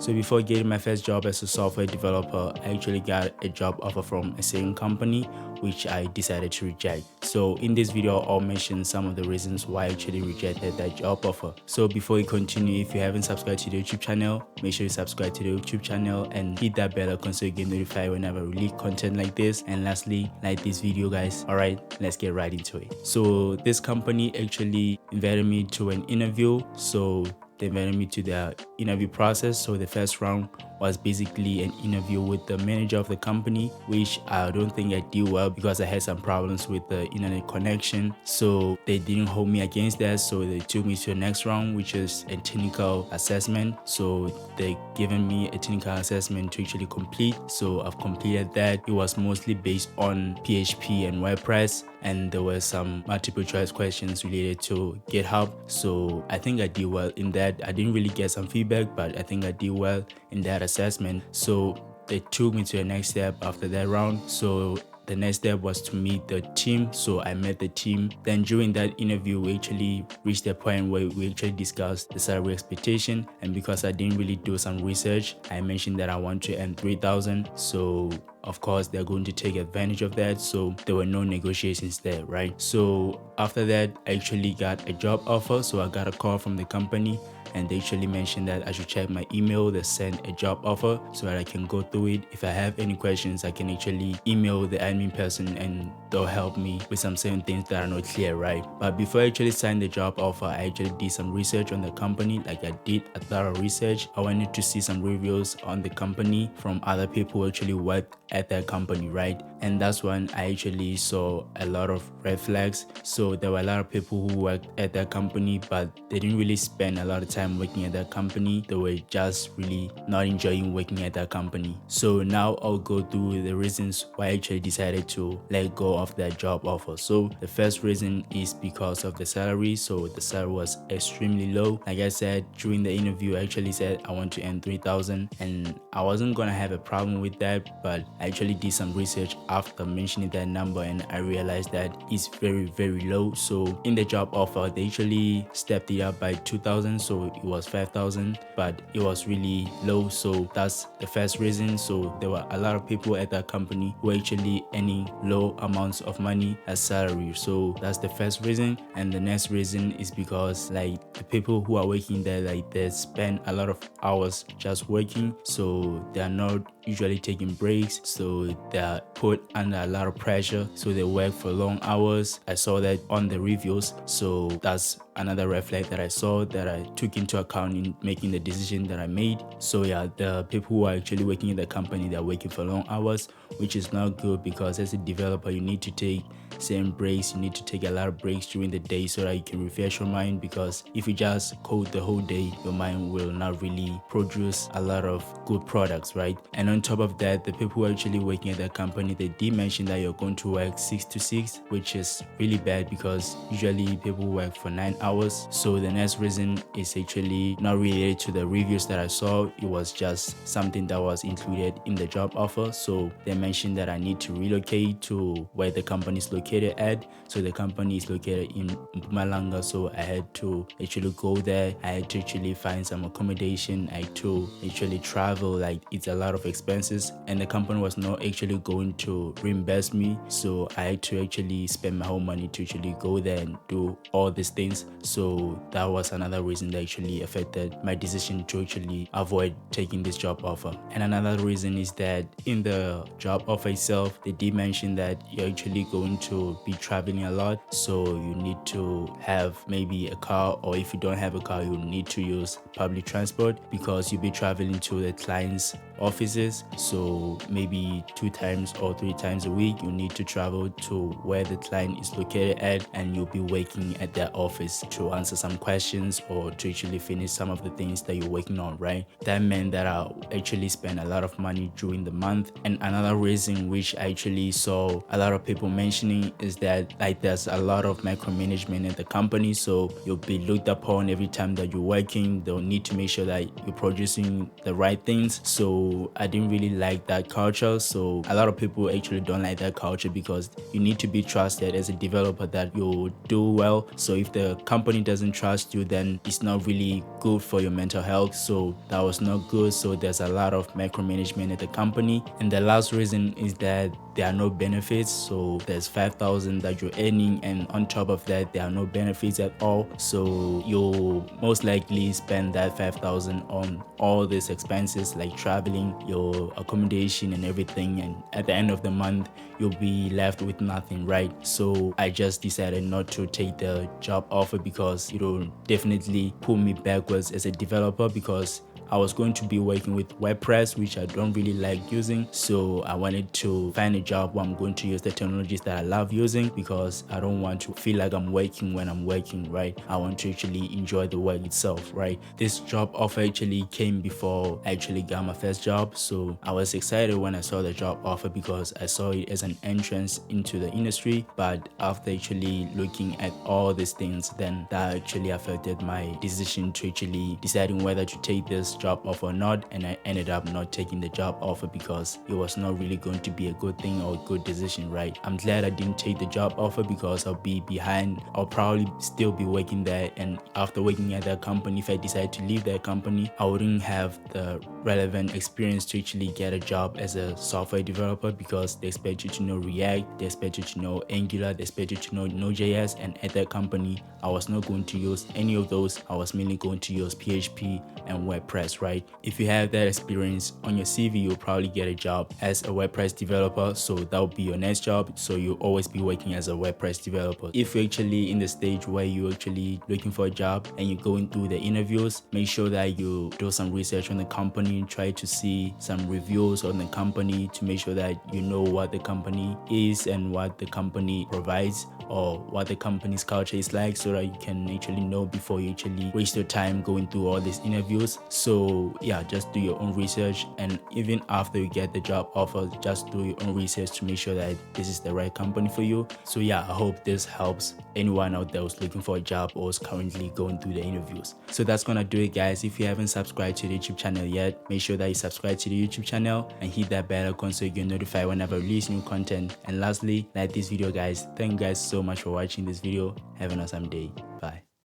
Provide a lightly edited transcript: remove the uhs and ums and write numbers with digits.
So before getting my first job as a software developer, I actually got a job offer from a certain company which I decided to reject. So in this video, I'll mention some of the reasons why I actually rejected that job offer. So before we continue, if you haven't subscribed to the YouTube channel, make sure you subscribe to the YouTube channel and hit that bell icon so you get notified whenever I release content like this. And lastly, like this video, guys. Alright, let's get right into it. So this company actually invited me to an interview. So they invited me to their interview process. So the first round was basically an interview with the manager of the company, which I don't think I did well because I had some problems with the internet connection. So they didn't hold me against that. So they took me to the next round, which is a technical assessment. So they given me a technical assessment to actually complete. So I've completed that. It was mostly based on PHP and WordPress, and there were some multiple choice questions related to GitHub. So I think I did well in that. I didn't really get some feedback, but I think I did well in that assessment. So they took me to the next step after that round. So the next step was to meet the team. So I met the team. Then during that interview, we actually reached a point where we actually discussed the salary expectation. And because I didn't really do some research, I mentioned that I want to earn 3,000. So of course, they're going to take advantage of that. So there were no negotiations there, right? So after that, I actually got a job offer. So I got a call from the company and they actually mentioned that I should check my email. They sent a job offer so that I can go through it. If I have any questions, I can actually email the admin person and they'll help me with some certain things that are not clear, right? But before I actually signed the job offer, I actually did some research on the company. Like I did a thorough research. I wanted to see some reviews on the company from other people who actually worked at that company, right? And that's when I actually saw a lot of red flags. So there were a lot of people who worked at that company, but they didn't really spend a lot of time working at that company. They were just really not enjoying working at that company. So now I'll go through the reasons why I actually decided to let go of that job offer. So the first reason is because of the salary. So the salary was extremely low. Like I said, during the interview, I actually said I want to earn 3,000 and I wasn't gonna have a problem with that, but I actually did some research after mentioning that number and I realized that it's very low. So in the job offer, they actually stepped it up by 2,000, so it was 5,000, but it was really low. So that's the first reason. So there were a lot of people at that company who were actually earning low amounts of money as salary. So that's the first reason. And the next reason is because like the people who are working there, like they spend a lot of hours just working, so they are not usually taking breaks. So they are put under a lot of pressure, so they work for long hours. I saw that on the reviews. So that's another red flag that I saw that I took into account in making the decision that I made. So yeah, the people who are actually working at the company, they're working for long hours, which is not good because as a developer, you need to take certain breaks. You need to take a lot of breaks during the day so that you can refresh your mind, because if you just code the whole day, your mind will not really produce a lot of good products, right? And on top of that, the people who are actually working at that company, they did mention that you're going to work 6 to 6, which is really bad because usually people work for 9 hours. So the next reason is actually not related to the reviews that I saw. It was just something that was included in the job offer. So they mentioned that I need to relocate to where the company is located at. So the company is located in Mpumalanga, so I had to actually go there. I had to actually find some accommodation. I had to actually travel. Like it's a lot of expenses, and the company was not actually going to reimburse me. So I had to actually spend my whole money to actually go there and do all these things. So that was another reason that actually affected my decision to actually avoid taking this job offer. And another reason is that in the job offer itself, they did mention that you're actually going to be traveling a lot. So you need to have maybe a car, or if you don't have a car, you need to use public transport because you'll be traveling to the client's offices. So maybe 2 times or 3 times a week, you need to travel to where the client is located at, and you'll be working at their office to answer some questions or to actually finish some of the things that you're working on, right? That meant that I actually spent a lot of money during the month. And another reason which I actually saw a lot of people mentioning is that like there's a lot of micromanagement in the company. So you'll be looked upon every time that you're working. They'll need to make sure that you're producing the right things. So so I didn't really like that culture. So a lot of people actually don't like that culture because you need to be trusted as a developer that you do well. So if the company doesn't trust you, then it's not really good for your mental health. So that was not good. So there's a lot of micromanagement at the company. And the last reason is that there are no benefits. So there's 5,000 that you're earning, and on top of that there are no benefits at all. So you'll most likely spend that 5,000 on all these expenses like traveling, your accommodation and everything, and at the end of the month you'll be left with nothing, right? So I just decided not to take the job offer because it'll definitely pull me backwards as a developer, because I was going to be working with WordPress, which I don't really like using. So I wanted to find a job where I'm going to use the technologies that I love using, because I don't want to feel like I'm working when I'm working, right? I want to actually enjoy the work itself, right? This job offer actually came before I actually got my first job. So I was excited when I saw the job offer because I saw it as an entrance into the industry. But after actually looking at all these things, then that actually affected my decision to actually deciding whether to take this job offer or not, and I ended up not taking the job offer because it was not really going to be a good thing or a good decision, right? I'm glad I didn't take the job offer because I'll be behind. I'll probably still be working there, and after working at that company, if I decide to leave that company, I wouldn't have the relevant experience to actually get a job as a software developer, because they expect you to know React, they expect you to know Angular, they expect you to know Node.js, and at that company I was not going to use any of those. I was mainly going to use PHP and WordPress, right? If you have that experience on your CV, you'll probably get a job as a WordPress developer, so that will be your next job. So you'll always be working as a WordPress developer. If you're actually in the stage where you're actually looking for a job and you're going through the interviews, make sure that you do some research on the company, try to see some reviews on the company to make sure that you know what the company is and what the company provides, or what the company's culture is like, so that you can actually know before you actually waste your time going through all these interviews. So yeah, just do your own research, and even after you get the job offer, just do your own research to make sure that this is the right company for you. So yeah, I hope this helps anyone out there who's looking for a job or is currently going through the interviews. So that's gonna do it, guys. If you haven't subscribed to the YouTube channel yet, make sure that you subscribe to the YouTube channel and hit that bell icon so you get notified whenever I release new content. And lastly, like this video, guys. Thank you guys so much for watching this video. Have an awesome day. Bye.